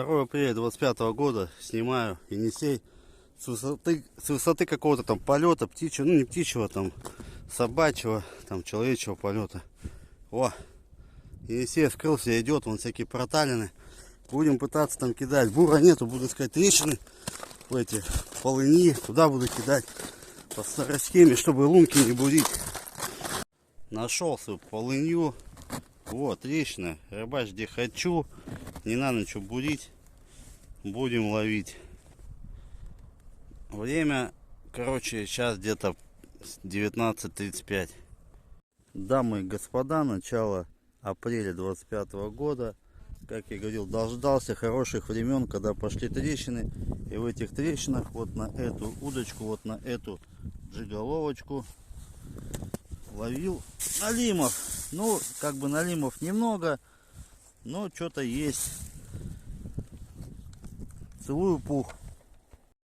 2 апреля 25 года снимаю Енисей с высоты какого-то там полета птичьего, ну не птичьего, там собачьего, там человечьего полета. О, Енисей вскрылся, идет, вон всякие проталины. Будем пытаться там кидать. Бура нету, буду искать трещины в эти полыни, туда буду кидать по старой схеме, чтобы лунки не будить. Нашел свою полынью. Вот, трещина. Рыбачь где хочу. Не надо ничего будить. Будем ловить. Время, короче, сейчас где-то 19:35. Дамы и господа, начало апреля 25 года. Как я говорил, дождался хороших времен, когда пошли трещины. И в этих трещинах вот на эту удочку, вот на эту джиголовочку ловил налимов. Ну, как бы налимов немного, но что-то есть. Целую, пух.